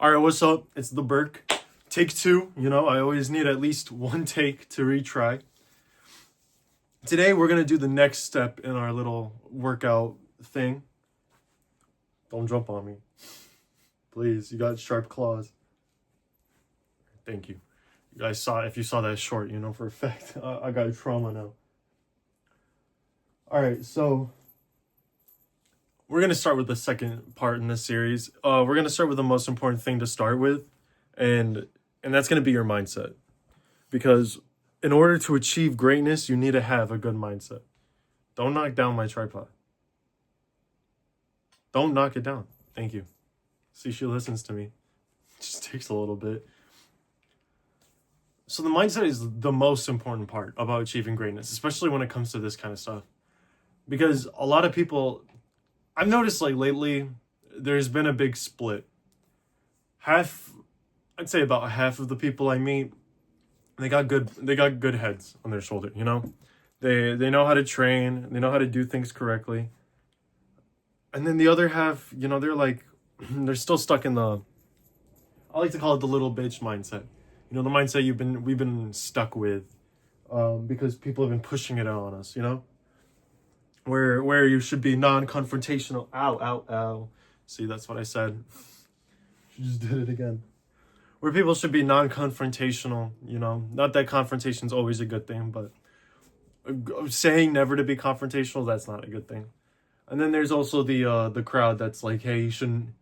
All right, what's up? It's the Burke. Take two. You know, I always need at least one take to retry. Today, we're going to do the next step in our little workout thing. Don't jump on me. Please, you got sharp claws. Thank you. You guys saw, if you saw that short, you know for a fact, I got trauma now. All right, so we're going to start with the second part in this series. We're going to start with the most important thing to start with, and that's going to be your mindset. Because in order to achieve greatness, you need to have a good mindset. Don't knock down my tripod. Don't knock it down. Thank you. See, she listens to me. It just takes a little bit. So the mindset is the most important part about achieving greatness, especially when it comes to this kind of stuff. Because a lot of people, I've noticed like lately, there's been a big split. I'd say about half of the people I meet, they got good heads on their shoulder, you know? They know how to train, they know how to do things correctly. And then the other half, you know, they're still stuck in I like to call it the little bitch mindset. You know, the mindset we've been stuck with because people have been pushing it on us, you know? Where you should be non-confrontational. Ow, ow, ow. See, that's what I said. She just did it again. Where people should be non-confrontational, you know? Not that confrontation's always a good thing, but saying never to be confrontational, that's not a good thing. And then there's also the crowd that's like, hey, you shouldn't.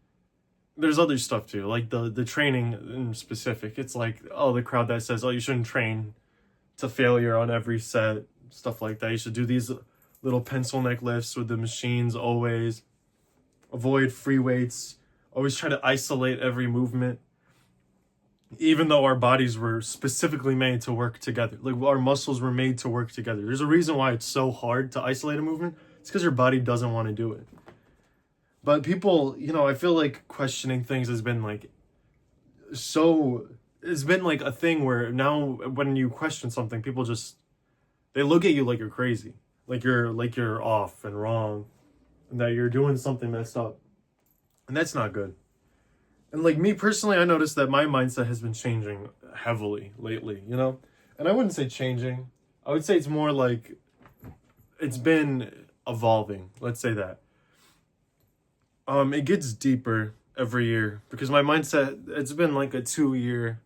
There's other stuff too, like the training in specific. It's like, oh, the crowd that says, oh, you shouldn't train to failure on every set, stuff like that. You should do these little pencil neck lifts with the machines always. Avoid free weights. Always try to isolate every movement. Even though our bodies were specifically made to work together. Like our muscles were made to work together. There's a reason why it's so hard to isolate a movement. It's because your body doesn't want to do it. But people, you know, I feel like questioning things has been like it's been like a thing where now when you question something, people they look at you like you're crazy. Like you're off and wrong, and that you're doing something messed up. And that's not good. And like me personally, I noticed that my mindset has been changing heavily lately, you know? And I wouldn't say changing. I would say it's more like it's been evolving. Let's say that. It gets deeper every year because my mindset, it's been like a two year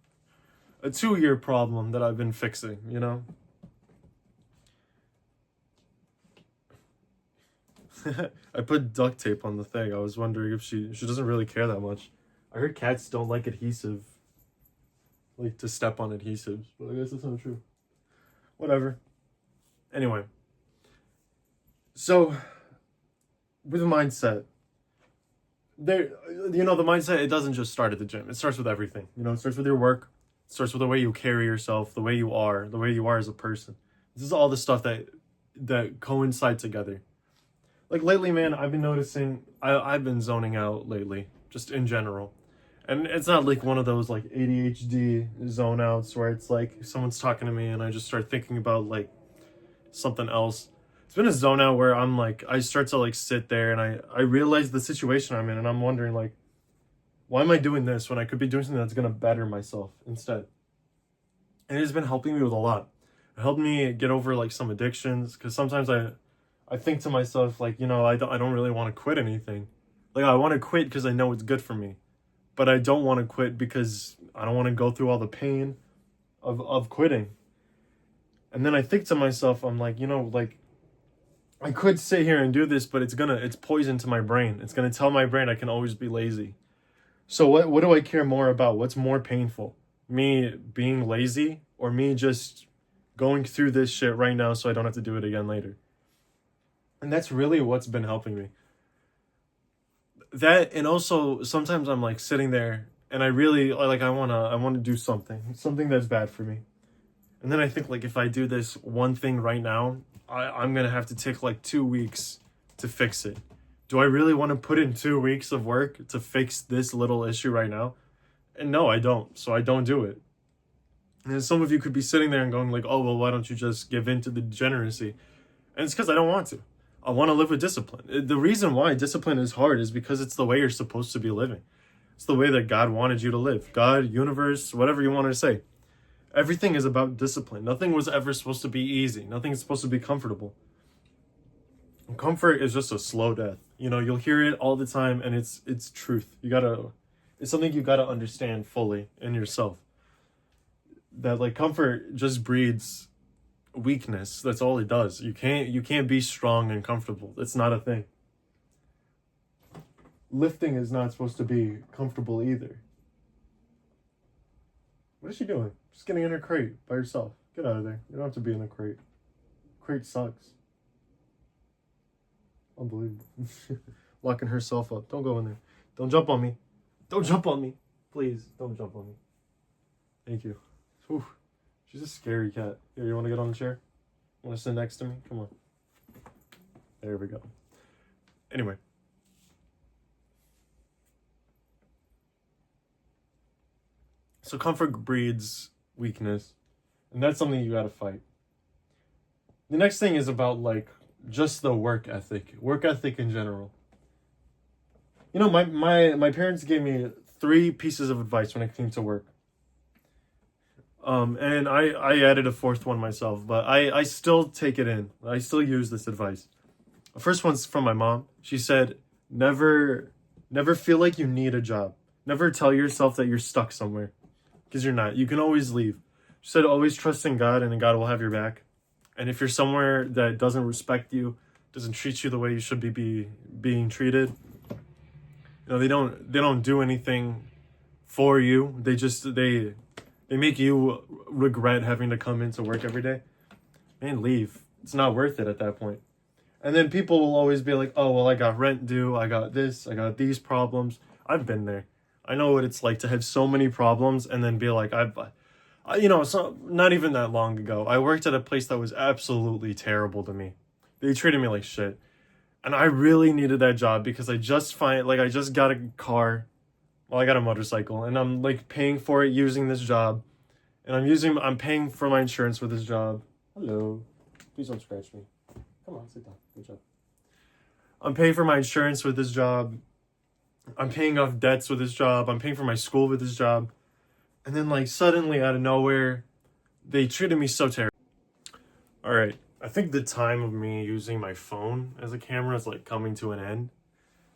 problem that I've been fixing, you know? I put duct tape on the thing. I was wondering if she doesn't really care that much. I heard cats don't like adhesive, like to step on adhesives, but I guess that's not true. Whatever. Anyway. So, with mindset, the mindset, it doesn't just start at the gym. It starts with everything. You know, it starts with your work. It starts with the way you carry yourself, the way you are as a person. This is all the stuff that coincide together. Like lately, man, I've been noticing I've been zoning out lately, just in general. And it's not like one of those like ADHD zone outs where it's like someone's talking to me and I just start thinking about like something else. It's been a zone out where I'm like, I start to like sit there and I realize the situation I'm in and I'm wondering like, why am I doing this when I could be doing something that's going to better myself instead? And it's been helping me with a lot. It helped me get over like some addictions because sometimes I think to myself like, you know, I don't really want to quit anything. Like I want to quit because I know it's good for me. But I don't want to quit because I don't want to go through all the pain of quitting. And then I think to myself, I'm like, you know, like I could sit here and do this, but it's poison to my brain. It's going to tell my brain I can always be lazy. So what do I care more about? What's more painful? Me being lazy or me just going through this shit right now so I don't have to do it again later? And that's really what's been helping me. That, and also sometimes I'm like sitting there and I really like I want to do something that's bad for me. And then I think like if I do this one thing right now, I'm going to have to take like 2 weeks to fix it. Do I really want to put in 2 weeks of work to fix this little issue right now? And no, I don't. So I don't do it. And some of you could be sitting there and going like, oh, well, why don't you just give in to the degeneracy? And it's because I don't want to. I want to live with discipline. The reason why discipline is hard is because it's the way you're supposed to be living. It's the way that God wanted you to live. God, universe, whatever you want to say. Everything is about discipline. Nothing was ever supposed to be easy. Nothing is supposed to be comfortable. Comfort is just a slow death. You know, you'll hear it all the time, and it's truth. It's something you gotta understand fully in yourself. That like comfort just breeds weakness. That's all it does. You can't be strong and comfortable. It's not a thing. Lifting is not supposed to be comfortable either. What is she doing? Just getting in her crate by herself. Get out of there. You don't have to be in a crate. Crate sucks. Unbelievable. Locking herself up. Don't go in there. Don't jump on me. Don't jump on me. Please, don't jump on me. Thank you. Whew. She's a scary cat. Here, you want to get on the chair? Want to sit next to me? Come on. There we go. Anyway. So comfort breeds weakness. And that's something you gotta fight. The next thing is about like just the work ethic in general. You know, my parents gave me 3 pieces of advice when it came to work. And I added a 4th one myself, but I still take it in. I still use this advice. The first one's from my mom. She said, never feel like you need a job. Never tell yourself that you're stuck somewhere, because you're not. You can always leave. She said, always trust in God, and God will have your back. And if you're somewhere that doesn't respect you, doesn't treat you the way you should be being treated, you know, they don't do anything for you. They make you regret having to come into work every day. Man, leave. It's not worth it at that point. And then people will always be like, oh, well, I got rent due. I got this. I got these problems. I've been there. I know what it's like to have so many problems and then be like, so not even that long ago, I worked at a place that was absolutely terrible to me. They treated me like shit. And I really needed that job because I just got a car. Well, I got a motorcycle and I'm like paying for it using this job. And I'm paying for my insurance with this job. Hello. Please don't scratch me. Come on, sit down. Good job. I'm paying for my insurance with this job. I'm paying off debts with this job. I'm paying for my school with this job. And then like suddenly out of nowhere, they treated me so terrible. All right. I think the time of me using my phone as a camera is like coming to an end.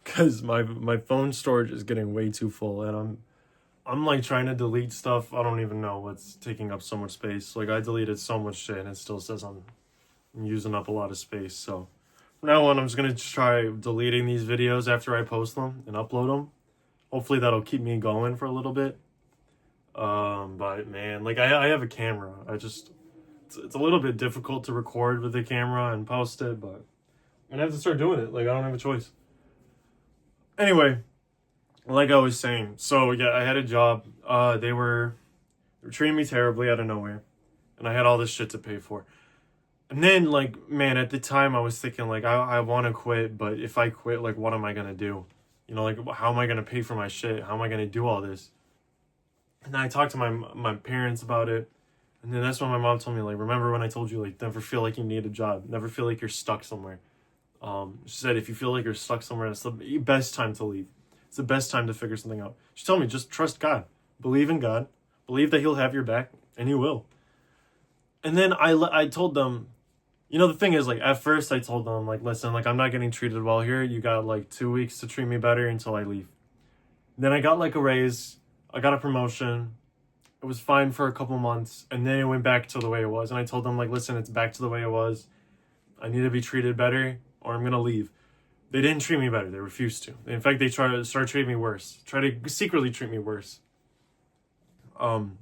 Because my phone storage is getting way too full. And I'm like trying to delete stuff. I don't even know what's taking up so much space. Like I deleted so much shit and it still says I'm using up a lot of space. So from now on, I'm just going to try deleting these videos after I post them and upload them. Hopefully that'll keep me going for a little bit. But man, like I have a camera. It's a little bit difficult to record with the camera and post it, but I'm gonna have to start doing it. Like I don't have a choice. Anyway, like I was saying, so yeah, I had a job. They were treating me terribly out of nowhere, and I had all this shit to pay for. And then, like, man, at the time I was thinking, like, I want to quit, but if I quit, like, what am I gonna do? You know, like, how am I gonna pay for my shit? How am I gonna do all this? And I talked to my parents about it. And then that's when my mom told me, like, remember when I told you, like, never feel like you need a job. Never feel like you're stuck somewhere. She said, if you feel like you're stuck somewhere, it's the best time to leave. It's the best time to figure something out. She told me, just trust God. Believe in God. Believe that he'll have your back. And he will. And then I told them, you know, the thing is, like, at first I told them, like, listen, like, I'm not getting treated well here. You got, like, 2 weeks to treat me better until I leave. Then I got, like, a raise. I got a promotion. It was fine for a couple months, and then it went back to the way it was. And I told them, like, listen, it's back to the way it was. I need to be treated better, or I'm going to leave. They didn't treat me better. They refused to. In fact, they tried to start treating me worse. Try to secretly treat me worse. And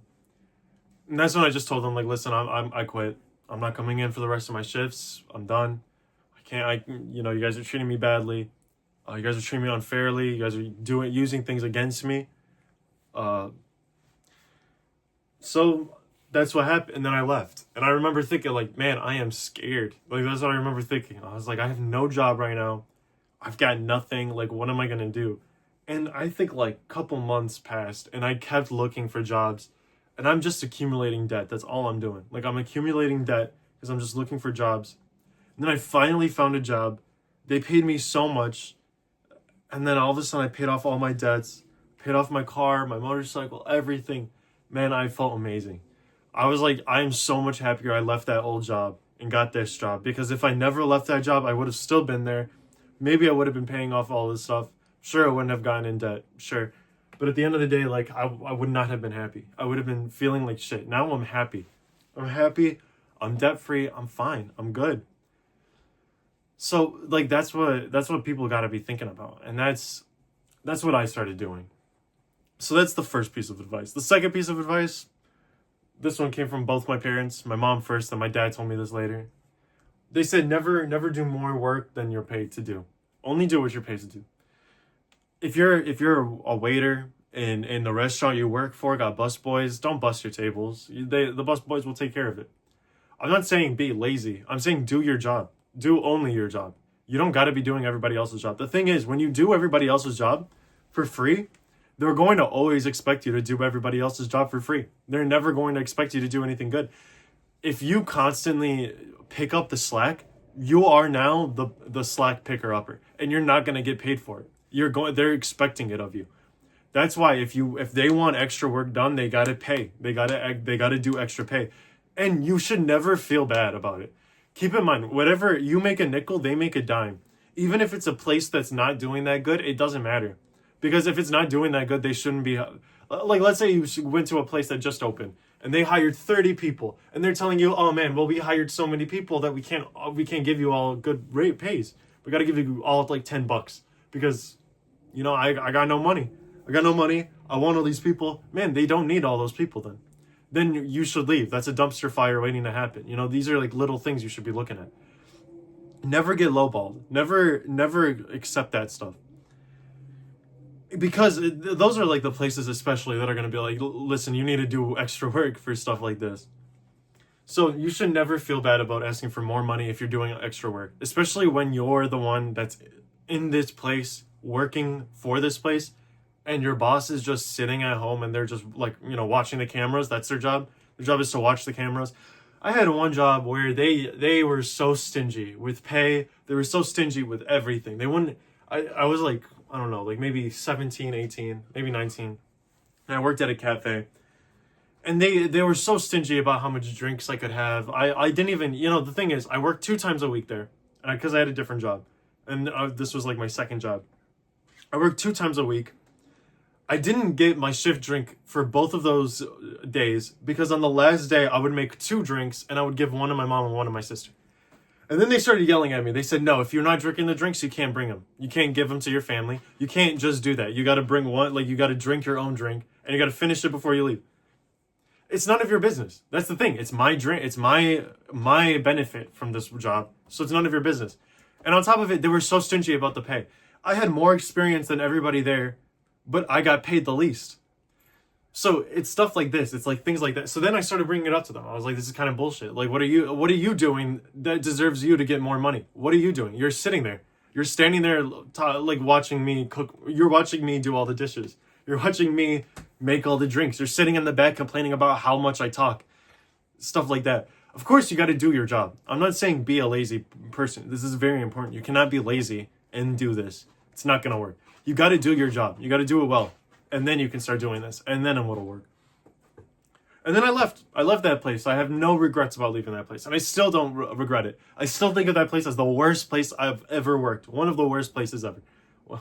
that's when I just told them, like, listen, I quit. I'm not coming in for the rest of my shifts. I'm done. You guys are treating me badly. You guys are treating me unfairly. You guys are using things against me. So that's what happened. And then I left. And I remember thinking, like, man, I am scared. Like, that's what I remember thinking. I was like, I have no job right now. I've got nothing. Like, what am I going to do? And I think, like, a couple months passed, and I kept looking for jobs. And I'm just accumulating debt. That's all I'm doing. Like, I'm accumulating debt because I'm just looking for jobs. And then I finally found a job. They paid me so much. And then all of a sudden, I paid off all my debts, paid off my car, my motorcycle, everything. Man, I felt amazing. I was like, I am so much happier I left that old job and got this job, because if I never left that job, I would have still been there. Maybe I would have been paying off all this stuff. Sure, I wouldn't have gotten in debt. Sure. But at the end of the day, like, I would not have been happy. I would have been feeling like shit. Now I'm happy. I'm happy. I'm debt-free. I'm fine. I'm good. So, like, that's what people got to be thinking about. And that's what I started doing. So that's the first piece of advice. The second piece of advice, this one came from both my parents. My mom first, and my dad told me this later. They said, never do more work than you're paid to do. Only do what you're paid to do. If you're a waiter in the restaurant you work for, got bus boys, don't bust your tables. The bus boys will take care of it. I'm not saying be lazy. I'm saying do your job. Do only your job. You don't got to be doing everybody else's job. The thing is, when you do everybody else's job for free, they're going to always expect you to do everybody else's job for free. They're never going to expect you to do anything good. If you constantly pick up the slack, you are now the slack picker upper, and you're not going to get paid for it. They're expecting it of you. That's why if they want extra work done, they got to pay. They got to do extra pay. And you should never feel bad about it. Keep in mind, whatever you make a nickel, they make a dime. Even if it's a place that's not doing that good, it doesn't matter. Because if it's not doing that good, they shouldn't be... Like, let's say you went to a place that just opened, and they hired 30 people, and they're telling you, oh man, well, we hired so many people that we can't give you all good rate pays. We got to give you all like $10 because, I got no money. I want all these people. Man, they don't need all those people then. Then you should leave. That's a dumpster fire waiting to happen. These are like little things you should be looking at. Never get lowballed. Never accept that stuff. Because those are like the places especially that are going to be like, listen, you need to do extra work for stuff like this. So you should never feel bad about asking for more money if you're doing extra work, especially when you're the one that's in this place, working for this place, and your boss is just sitting at home and they're just like, watching the cameras. That's their job. Their job is to watch the cameras. I had one job where they were so stingy with pay. They were so stingy with everything. They wouldn't, I was like, I don't know, like maybe 17, 18, maybe 19. And I worked at a cafe. And they were so stingy about how much drinks I could have. I didn't even, the thing is, I worked 2 times a week there. Because I had a different job. And this was like my second job. I worked 2 times a week. I didn't get my shift drink for both of those days. Because on the last day, I would make 2 drinks. And I would give one to my mom and one to my sister. And then they started yelling at me. They said, no, if you're not drinking the drinks, you can't bring them. You can't give them to your family. You can't just do that. You got to bring one, like you got to drink your own drink and you got to finish it before you leave. It's none of your business. That's the thing. It's my drink. It's my benefit from this job. So it's none of your business. And on top of it, they were so stingy about the pay. I had more experience than everybody there, but I got paid the least. So it's stuff like this. It's like things like that. So then I started bringing it up to them. I was like, this is kind of bullshit. Like, what are you doing that deserves you to get more money? What are you doing? You're sitting there. You're standing there like watching me cook. You're watching me do all the dishes. You're watching me make all the drinks. You're sitting in the back complaining about how much I talk. Stuff like that. Of course, you got to do your job. I'm not saying be a lazy person. This is very important. You cannot be lazy and do this. It's not going to work. You got to do your job. You got to do it well. And then you can start doing this. And then it'll work. And then I left. I left that place. I have no regrets about leaving that place. And I still don't regret it. I still think of that place as the worst place I've ever worked. One of the worst places ever.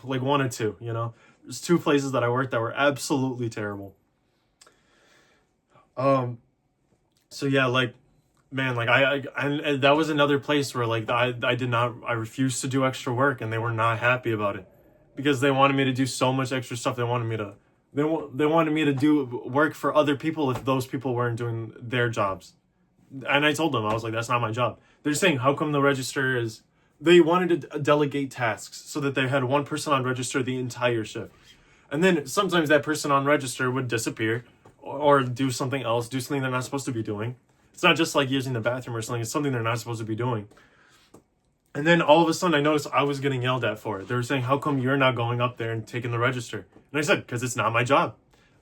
Like 1 or 2, There's 2 places that I worked that were absolutely terrible. So yeah, like, man, like I that was another place where like I refused to do extra work and they were not happy about it. Because they wanted me to do so much extra stuff. They wanted me to do work for other people if those people weren't doing their jobs. And I told them, I was like, that's not my job. They're saying, how come the register is... They wanted to delegate tasks so that they had one person on register the entire shift. And then sometimes that person on register would disappear or do something else, do something they're not supposed to be doing. It's not just like using the bathroom or something. It's something they're not supposed to be doing. And then all of a sudden, I noticed I was getting yelled at for it. They were saying, how come you're not going up there and taking the register? And I said, because it's not my job.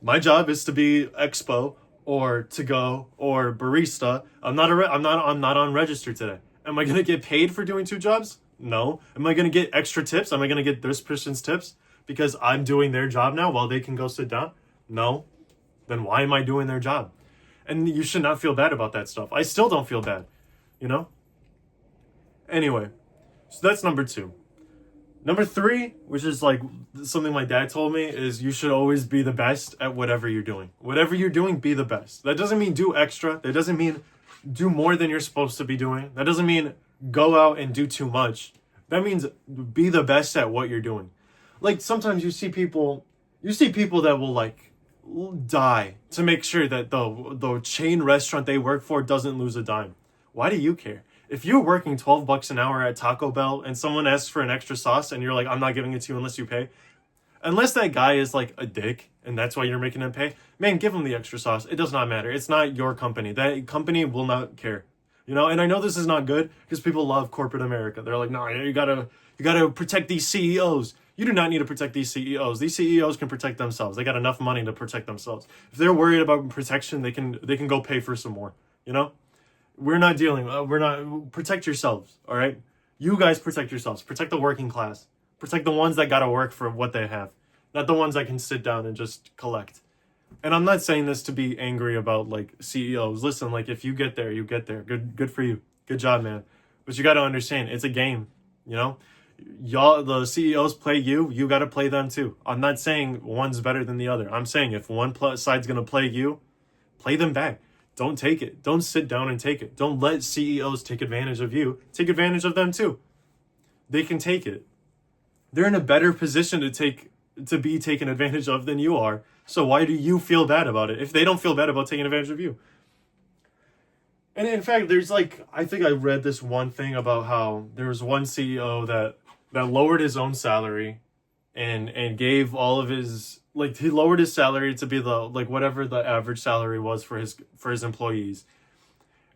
My job is to be expo or to go or barista. I'm not on register today. Am I going to get paid for doing 2 jobs? No. Am I going to get extra tips? Am I going to get this person's tips? because I'm doing their job now while they can go sit down? No. Then why am I doing their job? And you should not feel bad about that stuff. I still don't feel bad, you know? Anyway, so that's number 2. Number 3, which is like something my dad told me, is you should always be the best at whatever you're doing. Whatever you're doing, be the best. That doesn't mean do extra. That doesn't mean do more than you're supposed to be doing. That doesn't mean go out and do too much. That means be the best at what you're doing. Like sometimes you see people that will like die to make sure that the chain restaurant they work for doesn't lose a dime. Why do you care? If you're working $12 an hour at Taco Bell and someone asks for an extra sauce and you're like, I'm not giving it to you unless you pay, unless that guy is like a dick and that's why you're making him pay, man, give him the extra sauce. It does not matter. It's not your company. That company will not care. You know, and I know this is not good because people love corporate America. They're like, no, you gotta protect these CEOs. You do not need to protect these CEOs. These CEOs can protect themselves. They got enough money to protect themselves. If they're worried about protection, they can go pay for some more. You know, we're not protect yourselves. All right, you guys protect yourselves. Protect the working class. Protect the ones that gotta work for what they have, not the ones that can sit down and just collect. And I'm not saying this to be angry about like CEOs. Listen, like if you get there, you get there. Good for you. Good job, man. But you got to understand, it's a game. You know, the CEOs play you. You got to play them too. I'm not saying one's better than the other. I'm saying if one side's gonna play you, play them back. Don't take it. Don't sit down and take it. Don't let CEOs take advantage of you. Take advantage of them too. They can take it. They're in a better position to be taken advantage of than you are. So why do you feel bad about it if they don't feel bad about taking advantage of you? And in fact, there's like, I think I read this one thing about how there was one CEO that lowered his own salary and gave all of his, like he lowered his salary to be the, like whatever the average salary was for his employees.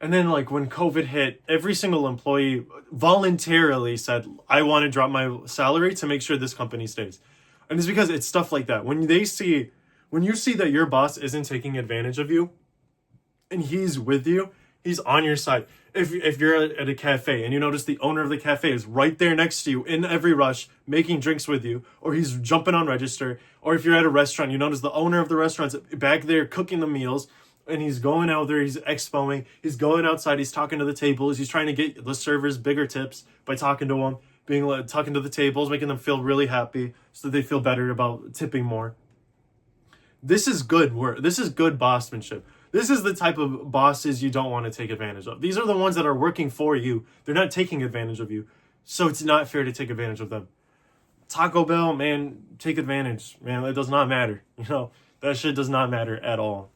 And then like when COVID hit, every single employee voluntarily said, I want to drop my salary to make sure this company stays. And it's because it's stuff like that. When you see that your boss isn't taking advantage of you and he's with you, he's on your side. If you're at a cafe and you notice the owner of the cafe is right there next to you in every rush, making drinks with you, or he's jumping on register, or if you're at a restaurant, you notice the owner of the restaurant's back there cooking the meals and he's going out there, he's expoing, he's going outside, he's talking to the tables, he's trying to get the servers bigger tips by talking to them, talking to the tables, making them feel really happy so that they feel better about tipping more. This is good work. This is good bossmanship. This is the type of bosses you don't want to take advantage of. These are the ones that are working for you. They're not taking advantage of you. So it's not fair to take advantage of them. Taco Bell, man, take advantage. Man, it does not matter. You know, that shit does not matter at all.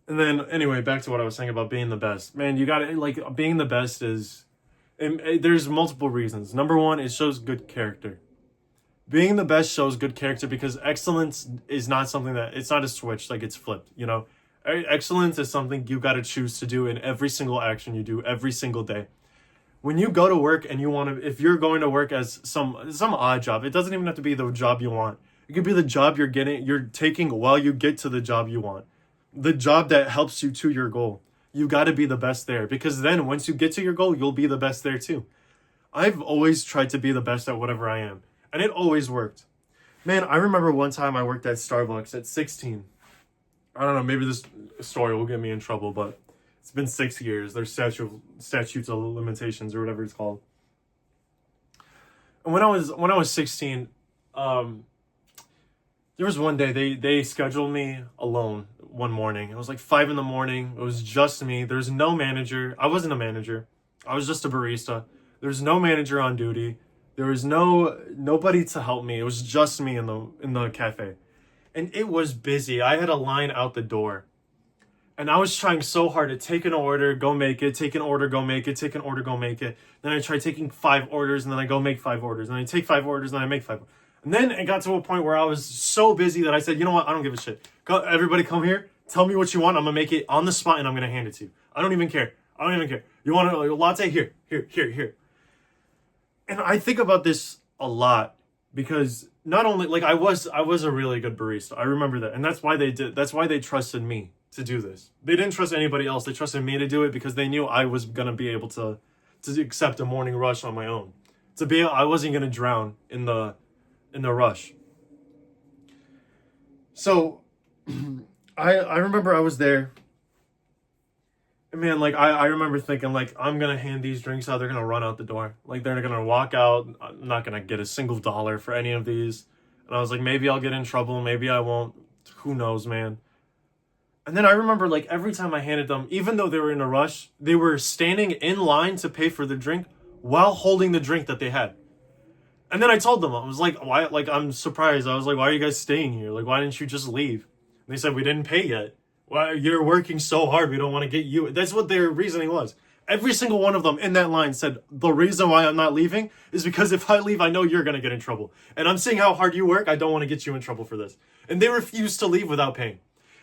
And then, anyway, back to what I was saying about being the best. Man, you gotta, like, being the best is, there's multiple reasons. Number one, it shows good character. Being the best shows good character because excellence is not something it's not a switch, like it's flipped, you know? Excellence is something you got to choose to do in every single action you do every single day. When you go to work and if you're going to work as some odd job, it doesn't even have to be the job you want. It could be the job you're taking while you get to the job you want. The job that helps you to your goal. You got to be the best there because then once you get to your goal, you'll be the best there too. I've always tried to be the best at whatever I am. And it always worked. Man, I remember one time I worked at Starbucks at 16. I don't know, maybe this story will get me in trouble, but it's been 6 years. There's statutes of limitations or whatever it's called. And when I was 16, there was one day they scheduled me alone one morning. It was like 5 a.m. It was just me. There's no manager. I wasn't a manager. I was just a barista. There's no manager on duty. There was nobody to help me. It was just me in the cafe. And it was busy. I had a line out the door. And I was trying so hard to take an order, go make it, take an order, go make it, take an order, go make it. Then I tried taking 5 orders and then I go make 5 orders. And I take 5 orders and then I make 5. And then it got to a point where I was so busy that I said, you know what? I don't give a shit. Everybody come here. Tell me what you want. I'm going to make it on the spot and I'm going to hand it to you. I don't even care. You want a latte? Here. And I think about this a lot because not only like I was a really good barista. I remember that. And that's why they trusted me to do this. They didn't trust anybody else. They trusted me to do it because they knew I was going to be able to accept a morning rush on my own. I wasn't going to drown in in the rush. So I remember I was there. And man, like I remember thinking like I'm gonna hand these drinks out, they're gonna run out the door. Like they're gonna walk out. I'm not gonna get a single dollar for any of these. And I was like, maybe I'll get in trouble, maybe I won't. Who knows, man. And then I remember like every time I handed them, even though they were in a rush, they were standing in line to pay for the drink while holding the drink that they had. And then I told them, I was like, why? Like, I'm surprised. I was like, why are you guys staying here? Like, why didn't you just leave? And they said, we didn't pay yet. Why? You're working so hard. We don't want to get you. That's what their reasoning was. Every single one of them in that line said, the reason why I'm not leaving is because if I leave, I know you're going to get in trouble. And I'm seeing how hard you work. I don't want to get you in trouble for this. And they refused to leave without paying.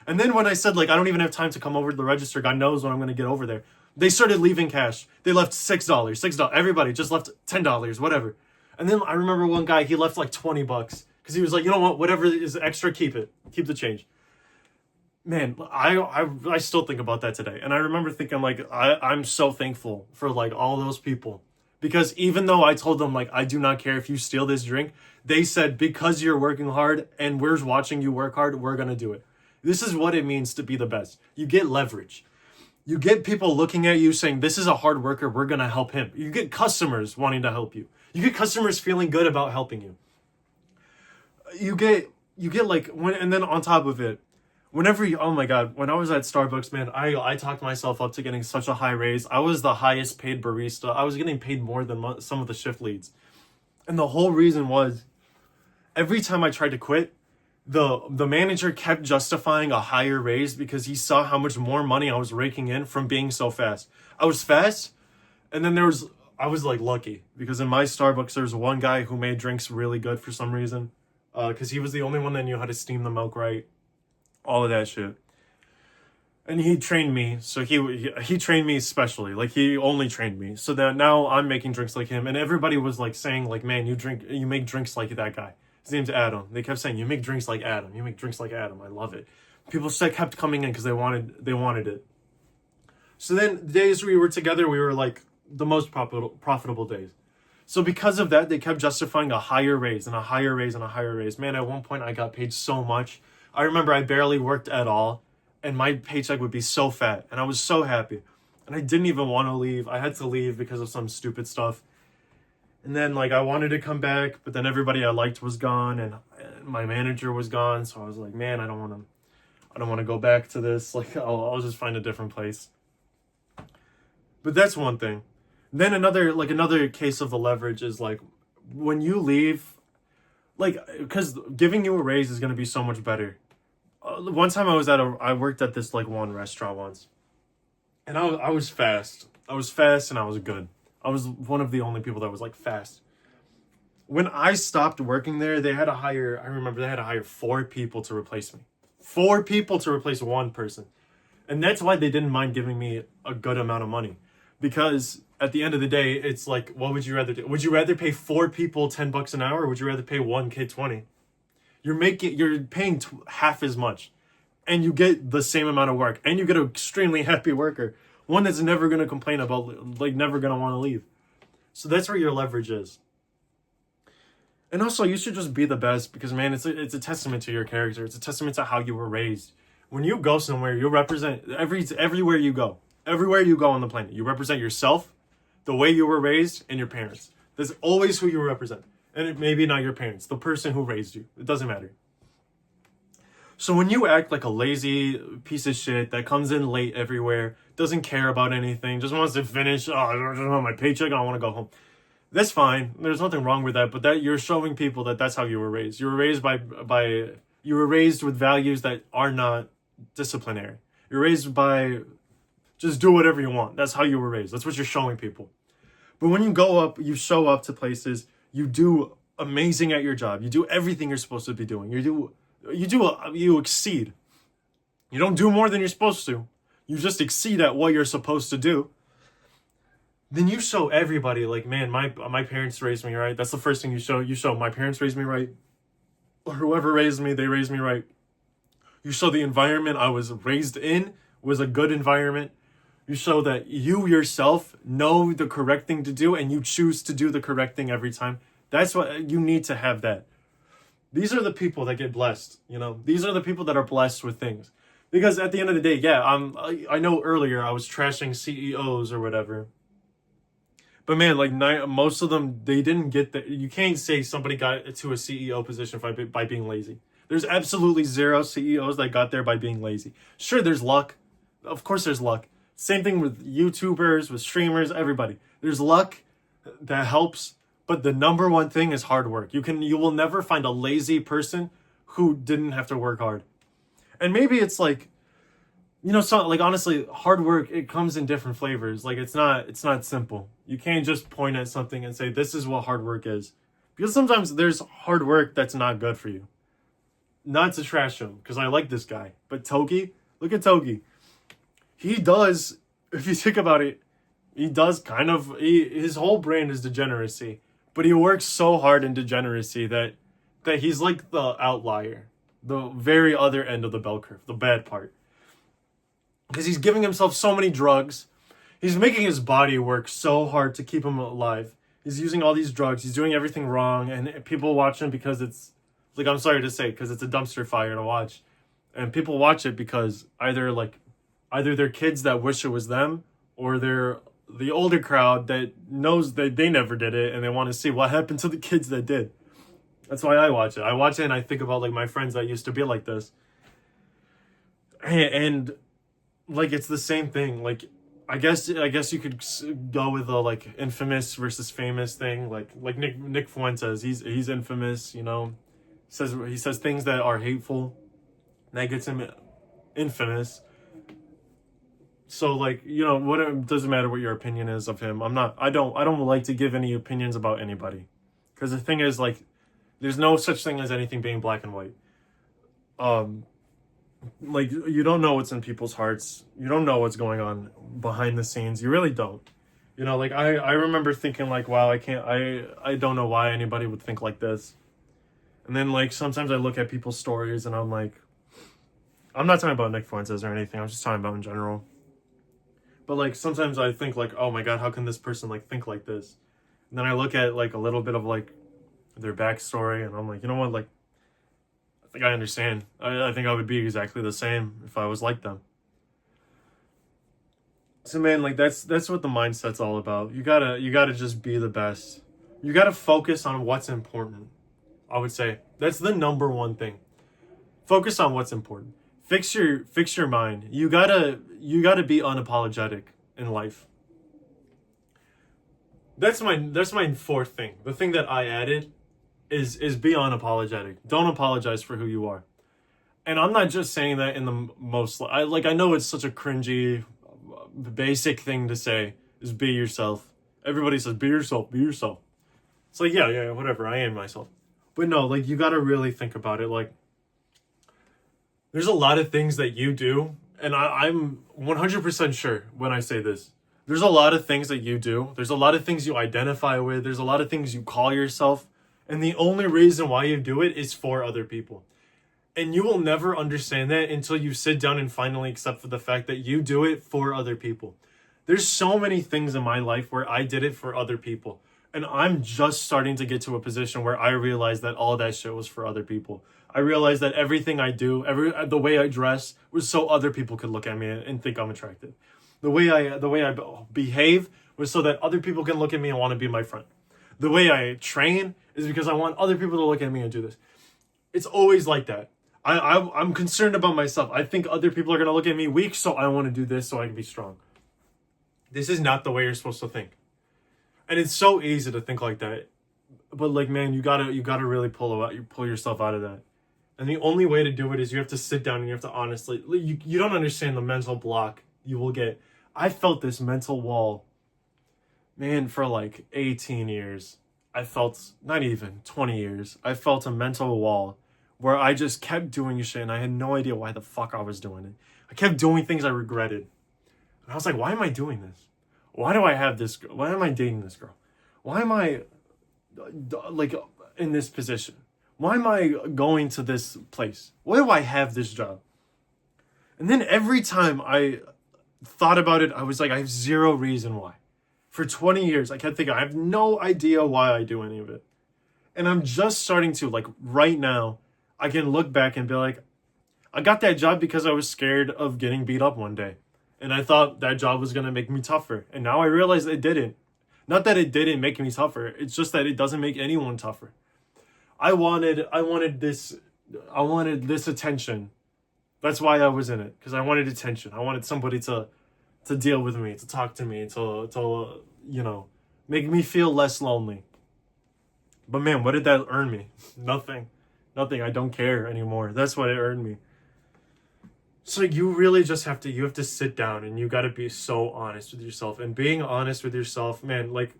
And then when I said, like, I don't even have time to come over to the register, God knows when I'm going to get over there, they started leaving cash. They left $6. Everybody just left $10, whatever. And then I remember one guy, he left like $20 because he was like, you know what, whatever is extra, keep it. Keep the change. Man, I still think about that today. And I remember thinking like, I'm so thankful for like all those people. Because even though I told them like, I do not care if you steal this drink, they said, because you're working hard and we're watching you work hard, we're going to do it. This is what it means to be the best. You get leverage. You get people looking at you saying, this is a hard worker, we're going to help him. You get customers wanting to help you. You get customers feeling good about helping you. You get like, and then on top of it, whenever you, oh my God, when I was at Starbucks, man, I talked myself up to getting such a high raise. I was the highest paid barista. I was getting paid more than some of the shift leads. And the whole reason was, every time I tried to quit, the manager kept justifying a higher raise because he saw how much more money I was raking in from being so fast. I was fast, and then I was like lucky because in my Starbucks there was one guy who made drinks really good for some reason, because he was the only one that knew how to steam the milk right, all of that shit. And he trained me, so he trained me especially, like he only trained me, so that now I'm making drinks like him, and everybody was like saying like, man, you make drinks like that guy. His name's Adam. They kept saying, you make drinks like Adam. You make drinks like Adam. I love it. People kept coming in because they wanted it. So then the days we were together, we were like the most profitable days. So because of that, they kept justifying a higher raise and a higher raise and a higher raise. Man, at one point I got paid so much. I remember I barely worked at all and my paycheck would be so fat and I was so happy. And I didn't even want to leave. I had to leave because of some stupid stuff. And then, like, I wanted to come back, but then everybody I liked was gone, and my manager was gone. So I was like, man, I don't want to go back to this. Like, I'll just find a different place. But that's one thing. Then another case of the leverage is like, when you leave, like, because giving you a raise is going to be so much better. One time I worked at this like one restaurant once, and I was fast. I was fast and I was good. I was one of the only people that was like fast. When I stopped working there, they had to hire 4 people to replace me. 4 people to replace one person. And that's why they didn't mind giving me a good amount of money. Because at the end of the day, it's like, what would you rather do? Would you rather pay 4 people $10 an hour, or would you rather pay one kid 20? You're paying half as much. And you get the same amount of work. And you get an extremely happy worker. One that's never going to complain about, like, never going to want to leave. So that's where your leverage is. And also, you should just be the best because, man, it's a testament to your character. It's a testament to how you were raised. When you go somewhere, you represent everywhere you go. Everywhere you go on the planet. You represent yourself, the way you were raised, and your parents. That's always who you represent. And it may be not your parents, the person who raised you. It doesn't matter. So when you act like a lazy piece of shit that comes in late everywhere, doesn't care about anything, just wants to finish, I just want my paycheck, I want to go home. That's fine. There's nothing wrong with that, but that you're showing people that that's how you were raised. You were raised you were raised with values that are not disciplinary. You're raised by just do whatever you want. That's how you were raised. That's what you're showing people. But when you show up to places, you do amazing at your job. You do everything you're supposed to be doing. You exceed. You don't do more than you're supposed to. You just exceed at what you're supposed to do. Then you show everybody, like, man, my parents raised me right. That's the first thing you show. You show my parents raised me right. Or whoever raised me, they raised me right. You show the environment I was raised in was a good environment. You show that you yourself know the correct thing to do and you choose to do the correct thing every time. That's what you need to have that. These are the people that get blessed, you know? These are the people that are blessed with things. Because at the end of the day, yeah, I know earlier I was trashing CEOs or whatever. But man, like most of them, they didn't get that. You can't say somebody got to a CEO position by being lazy. There's absolutely zero CEOs that got there by being lazy. Sure, there's luck. Of course there's luck. Same thing with YouTubers, with streamers, everybody. There's luck that helps, but the number one thing is hard work. You will never find a lazy person who didn't have to work hard. And maybe it's like, you know, so like honestly, hard work, it comes in different flavors. Like it's not simple. You can't just point at something and say this is what hard work is. Because sometimes there's hard work that's not good for you. Not to trash him, because I like this guy. But Toki, look at Toki. He does, if you think about it, he does kind of, his whole brand is degeneracy. But he works so hard in degeneracy that he's like the outlier. The very other end of the bell curve, the bad part. Because he's giving himself so many drugs. He's making his body work so hard to keep him alive. He's using all these drugs. He's doing everything wrong. And people watch him because it's, like, I'm sorry to say, because it's a dumpster fire to watch. And people watch it because either they're kids that wish it was them, or they're the older crowd that knows that they never did it and they want to see what happened to the kids that did. That's why I watch it. I watch it and I think about like my friends that used to be like this. And like it's the same thing. Like I guess you could go with the like infamous versus famous thing. Like Nick Fuentes, he's infamous, you know. He says things that are hateful. That gets him infamous. So like, you know, what it doesn't matter what your opinion is of him. I don't like to give any opinions about anybody. Cuz the thing is like there's no such thing as anything being black and white. Like you don't know what's in people's hearts. You don't know what's going on behind the scenes. You really don't. You know, like I remember thinking like, wow, I don't know why anybody would think like this. And then like sometimes I look at people's stories and I'm like, I'm not talking about Nick Fuentes or anything. I'm just talking about in general. But like sometimes I think like, oh my God, how can this person like think like this? And then I look at like a little bit of like their backstory and I'm like, you know what, like I think I understand. I think I would be exactly the same if I was like them. So man, like that's what the mindset's all about. You gotta just be the best. You gotta focus on what's important. I would say that's the number one thing. Focus on what's important. Fix your mind. You gotta be unapologetic in life. That's my fourth thing. The thing that I added is be unapologetic. Don't apologize for who you are. And I'm not just saying that in the most I know it's such a cringy basic thing to say is be yourself. Everybody says be yourself, be yourself. It's like yeah, whatever, I am myself. But no, like you got to really think about it. Like there's a lot of things that you do, and I'm 100% sure when I say this. There's a lot of things that you do. There's a lot of things you identify with. There's a lot of things you call yourself. And the only reason why you do it is for other people. And you will never understand that until you sit down and finally accept for the fact that you do it for other people. There's so many things in my life where I did it for other people. And I'm just starting to get to a position where I realize that all that shit was for other people. I realized that everything I do, the way I dress was so other people could look at me and think I'm attractive. The way I behave was so that other people can look at me and want to be my friend. The way I train is because I want other people to look at me and do this. It's always like that. I'm concerned about myself. I think other people are going to look at me weak, so I want to do this so I can be strong. This is not the way you're supposed to think. And it's so easy to think like that. But like, man, you gotta really pull yourself out of that. And the only way to do it is you have to sit down and you have to honestly, you don't understand the mental block you will get. I felt this mental wall, man, for like 18 years. I felt, not even 20 years, I felt a mental wall where I just kept doing shit and I had no idea why the fuck I was doing it. I kept doing things I regretted. And I was like, why am I doing this? Why do I have this girl? Why am I dating this girl? Why am I like in this position? Why am I going to this place? Why do I have this job? And then every time I thought about it, I was like, I have zero reason why. For 20 years, I kept thinking, I have no idea why I do any of it. And I'm just starting to, like, right now, I can look back and be like, I got that job because I was scared of getting beat up one day. And I thought that job was going to make me tougher. And now I realize it didn't. Not that it didn't make me tougher. It's just that it doesn't make anyone tougher. I wanted this attention. That's why I was in it. Because I wanted attention. I wanted somebody to deal with me, to talk to me, to make me feel less lonely. But man, what did that earn me? Nothing. I don't care anymore. That's what it earned me. So you really just have to sit down and you got to be so honest with yourself. And being honest with yourself, man, like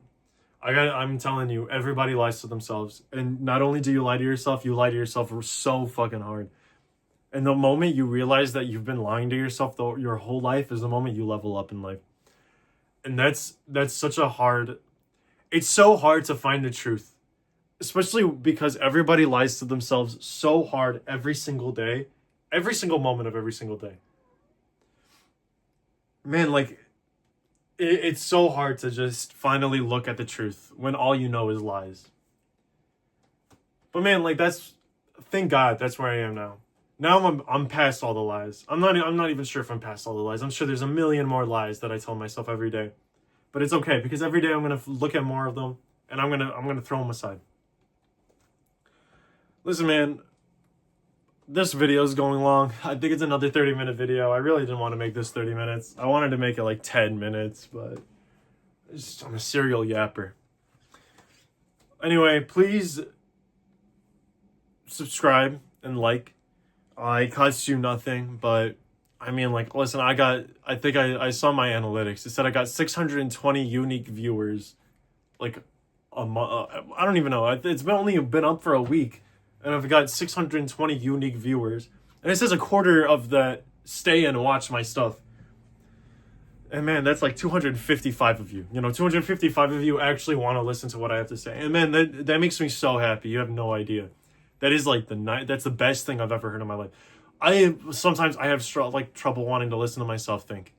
I'm telling you, everybody lies to themselves. And not only do you lie to yourself, you lie to yourself so fucking hard. And the moment you realize that you've been lying to yourself your whole life is the moment you level up in life. And that's such a hard, it's so hard to find the truth, especially because everybody lies to themselves so hard every single day, every single moment of every single day. Man, like, it's so hard to just finally look at the truth when all you know is lies. But man, like, thank God that's where I am now. Now I'm past all the lies. I'm not even sure if I'm past all the lies. I'm sure there's a million more lies that I tell myself every day. But it's okay, because every day I'm going to look at more of them and I'm going to throw them aside. Listen, man, this video is going long. I think it's another 30-minute video. I really didn't want to make this 30 minutes. I wanted to make it like 10 minutes, but I'm a serial yapper. Anyway, please subscribe and like. It costs you nothing, but I mean, like, listen, I think I saw my analytics. It said I got 620 unique viewers, like a month. I don't even know. It's only been up for a week, and I've got 620 unique viewers. And it says a quarter of that stay and watch my stuff. And man, that's like 255 of you. 255 of you actually want to listen to what I have to say. And man, that makes me so happy. You have no idea. That is like that's the best thing I've ever heard in my life. Sometimes I have trouble wanting to listen to myself think.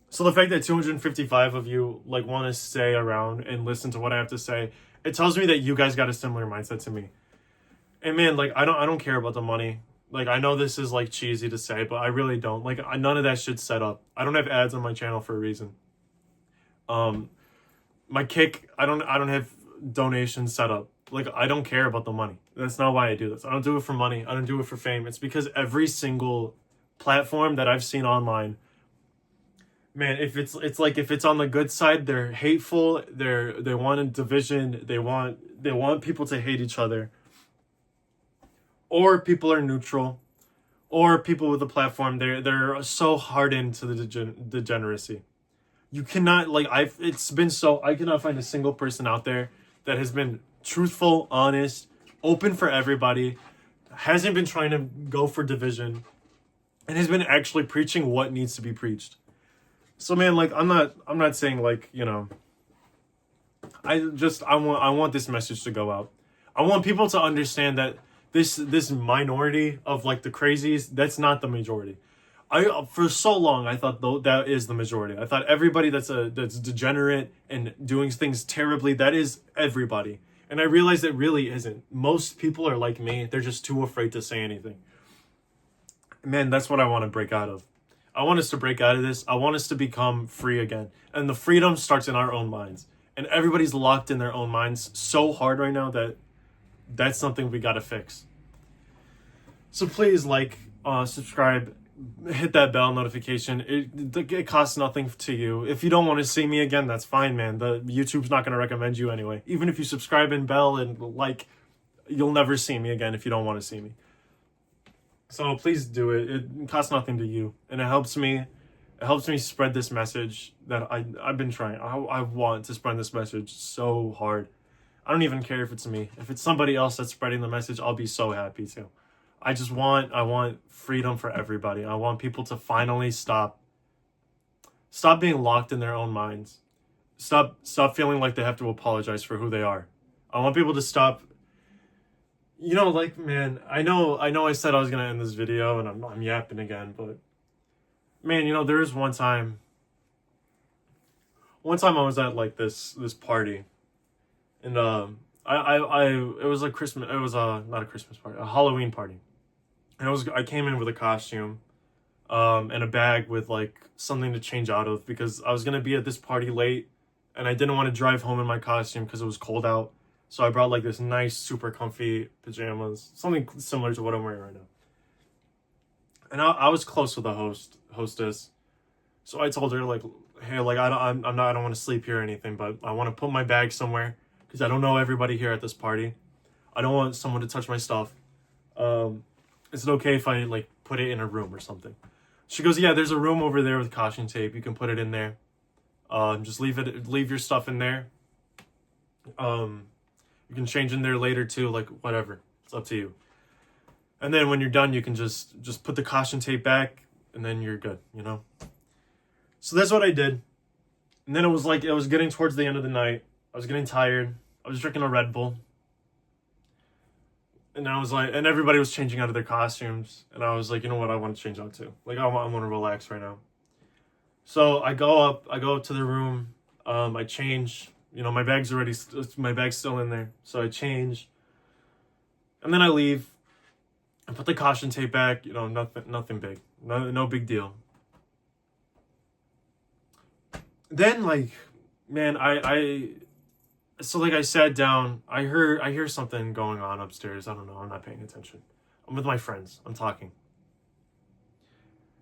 So the fact that 255 of you like want to stay around and listen to what I have to say, it tells me that you guys got a similar mindset to me. And man, like I don't care about the money. Like, I know this is like cheesy to say, but I really don't. Like, none of that shit's set up. I don't have ads on my channel for a reason. My Kick, I don't have donations set up. Like, I don't care about the money. That's not why I do this. I don't do it for money. I don't do it for fame. It's because every single platform that I've seen online, man, if it's on the good side, they're hateful. They want a division. They want people to hate each other. Or people are neutral. Or people with a platform, they're so hardened to the degeneracy. You cannot, like, I cannot find a single person out there that has been truthful, honest, open for everybody, hasn't been trying to go for division, and has been actually preaching what needs to be preached. So man, like, I'm not saying, like, I want this message to go out. I want people to understand that this minority of like the crazies, that's not the majority. For so long I thought that is the majority. I thought everybody that's degenerate and doing things terribly, that is everybody. And I realized it really isn't. Most people are like me. They're just too afraid to say anything. Man, that's what I want to break out of. I want us to break out of this. I want us to become free again. And the freedom starts in our own minds. And everybody's locked in their own minds so hard right now that that's something we got to fix. So please subscribe, hit that bell notification. It costs nothing to you. If you don't want to see me again, that's fine, man. The YouTube's not going to recommend you anyway. Even if you subscribe and bell and like, you'll never see me again if you don't want to see me. So please do it. It costs nothing to you, and it helps me. It helps me spread this message that I've been trying. I want to spread this message so hard. I don't even care if it's me. If it's somebody else that's spreading the message, I'll be so happy too. I want freedom for everybody. I want people to finally stop being locked in their own minds. Stop feeling like they have to apologize for who they are. I want people to stop. Man, I know I said I was going to end this video and I'm yapping again, but man, there was one time I was at like this party, and it was a Christmas, it was a, not a Christmas party, a Halloween party. And I came in with a costume, and a bag with like something to change out of because I was going to be at this party late and I didn't want to drive home in my costume because it was cold out. So I brought like this nice, super comfy pajamas, something similar to what I'm wearing right now. And I was close with the hostess. So I told her like, hey, like I don't want to sleep here or anything, but I want to put my bag somewhere because I don't know everybody here at this party. I don't want someone to touch my stuff. Is it okay if I like put it in a room or something? She goes, yeah, there's a room over there with caution tape. You can put it in there. Just leave your stuff in there. You can change in there later too, like whatever. It's up to you. And then when you're done, you can just put the caution tape back and then you're good, you know? So that's what I did. And then it was getting towards the end of the night. I was getting tired. I was drinking a Red Bull. And I was like, and everybody was changing out of their costumes. And I was like, you know what? I want to change out too. Like, I want to relax right now. So I go up to the room. I change, you know, my bag's still in there. So I change. And then I leave. I put the caution tape back, you know, nothing big. No big deal. Then like, man, so like I sat down, I hear something going on upstairs. I don't know, I'm not paying attention. I'm with my friends, I'm talking.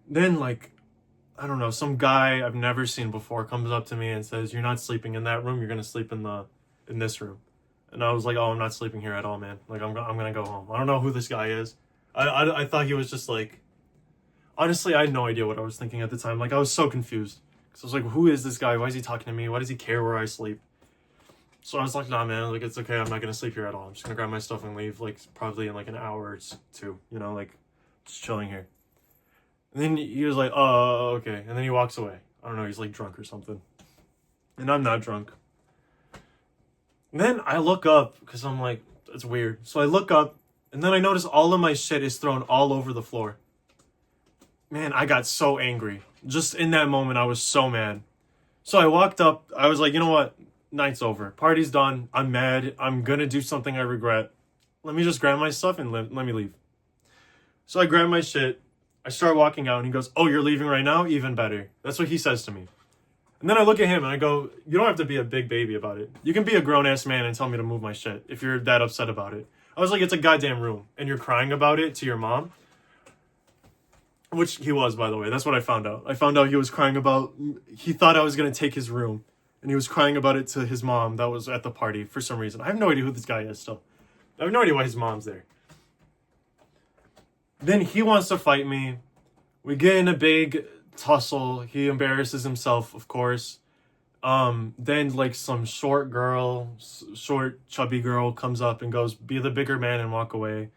Then like, I don't know, some guy I've never seen before comes up to me and says, you're not sleeping in that room, you're gonna sleep in this room. And I was like, oh, I'm not sleeping here at all, man. Like I'm gonna go home. I don't know who this guy is. I thought he was just like, honestly, I had no idea what I was thinking at the time. Like I was so confused. Cause I was like, who is this guy? Why is he talking to me? Why does he care where I sleep? So I was like, nah, man, like, it's okay. I'm not going to sleep here at all. I'm just going to grab my stuff and leave, like, probably in, like, an hour or two, you know, like, just chilling here. And then he was like, oh, okay. And then he walks away. I don't know, he's, like, drunk or something. And I'm not drunk. And then I look up, because I'm like, it's weird. So I look up, and then I notice all of my shit is thrown all over the floor. Man, I got so angry. Just in that moment, I was so mad. So I walked up. I was like, you know what? Night's over. Party's done. I'm mad. I'm gonna do something I regret. Let me just grab my stuff and let me leave. So I grab my shit. I start walking out and he goes, oh, you're leaving right now? Even better. That's what he says to me. And then I look at him and I go, you don't have to be a big baby about it. You can be a grown-ass man and tell me to move my shit if you're that upset about it. I was like, it's a goddamn room. And you're crying about it to your mom? Which he was, by the way. That's what I found out. I found out he was crying about... He thought I was going to take his room. And he was crying about it to his mom that was at the party for some reason. I have no idea who this guy is still. I have no idea why his mom's there. Then he wants to fight me. We get in a big tussle. He embarrasses himself, of course. Then like some short, chubby girl comes up and goes, be the bigger man and walk away.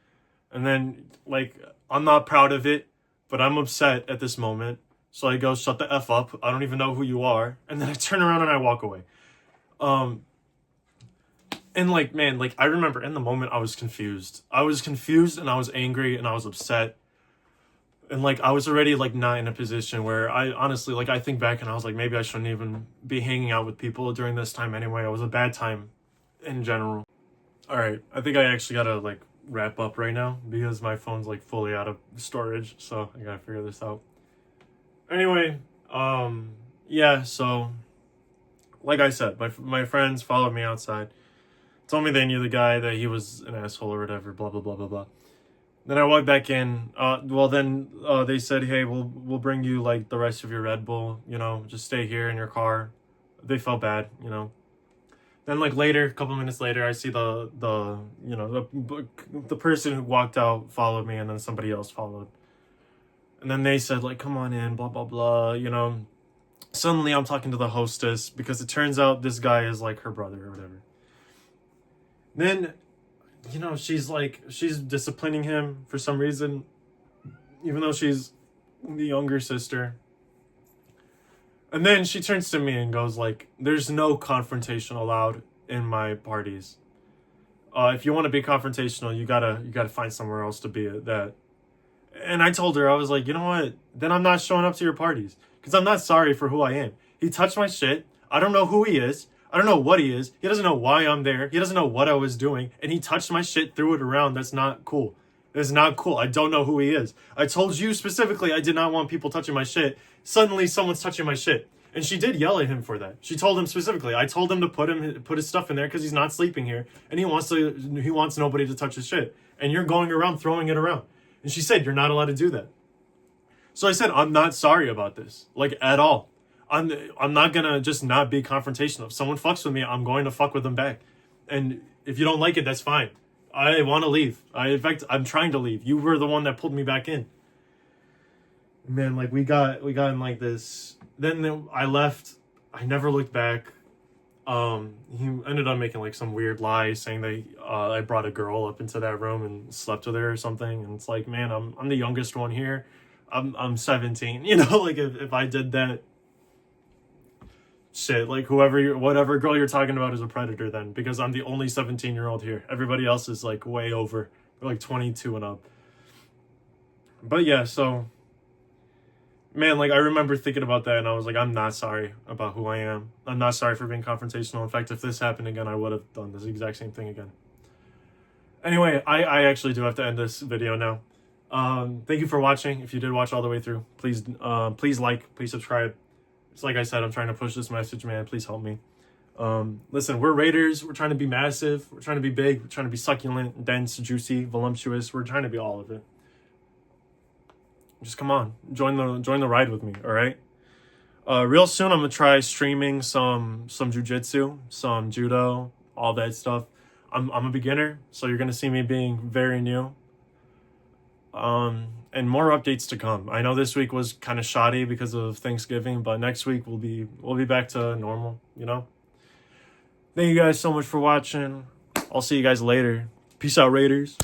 And then like, I'm not proud of it, but I'm upset at this moment. So I go, shut the F up. I don't even know who you are. And then I turn around and I walk away. And like, man, like I remember in the moment I was confused. I was confused and I was angry and I was upset. And like, I was already like not in a position where I honestly, like I think back and I was like, maybe I shouldn't even be hanging out with people during this time anyway. It was a bad time in general. All right. I think I actually gotta like wrap up right now because my phone's like fully out of storage. So I gotta figure this out. Anyway, yeah, so, like I said, my friends followed me outside, told me they knew the guy, that he was an asshole or whatever, blah, blah, blah, blah, blah. Then I walked back in, they said, hey, we'll bring you, like, the rest of your Red Bull, you know, just stay here in your car. They felt bad, you know. Then, like, later, a couple minutes later, I see the person who walked out followed me, and then somebody else followed. And then they said, like, come on in, blah, blah, blah, you know. Suddenly I'm talking to the hostess because it turns out this guy is, like, her brother or whatever. Then, you know, she's disciplining him for some reason, even though she's the younger sister. And then she turns to me and goes, like, there's no confrontation allowed in my parties. If you want to be confrontational, you gotta find somewhere else to be at that. And I told her, I was like, you know what? Then I'm not showing up to your parties. Because I'm not sorry for who I am. He touched my shit. I don't know who he is. I don't know what he is. He doesn't know why I'm there. He doesn't know what I was doing. And he touched my shit, threw it around. That's not cool. It's not cool. I don't know who he is. I told you specifically I did not want people touching my shit. Suddenly someone's touching my shit. And she did yell at him for that. She told him specifically. I told him to put his stuff in there because he's not sleeping here. And he wants nobody to touch his shit. And you're going around throwing it around. And she said, you're not allowed to do that. So I said, I'm not sorry about this. Like, at all. I'm not gonna just not be confrontational. If someone fucks with me, I'm going to fuck with them back. And if you don't like it, that's fine. I want to leave. In fact, I'm trying to leave. You were the one that pulled me back in. Man, like, we got in like this. Then I left. I never looked back. He ended up making like some weird lie saying that I brought a girl up into that room and slept with her or something. And it's like, man, I'm the youngest one here. I'm 17. You know, like if I did that, shit, like whatever girl you're talking about is a predator then, because I'm the only 17-year-old here. Everybody else is like way over. They're like 22 and up. But yeah, so man, like I remember thinking about that and I was like, I'm not sorry about who I am. I'm not sorry for being confrontational. In fact, if this happened again, I would have done this exact same thing again. Anyway, I actually do have to end this video now. Thank you for watching. If you did watch all the way through, please like, please subscribe. It's like I said, I'm trying to push this message, man. Please help me. Listen, we're Raiders. We're trying to be massive. We're trying to be big. We're trying to be succulent, dense, juicy, voluptuous. We're trying to be all of it. Just come on. Join the ride with me, all right? Real soon, I'm going to try streaming some jiu-jitsu, some judo, all that stuff. I'm a beginner, so you're going to see me being very new. And more updates to come. I know this week was kind of shoddy because of Thanksgiving, but next week we'll be back to normal, you know? Thank you guys so much for watching. I'll see you guys later. Peace out, Raiders.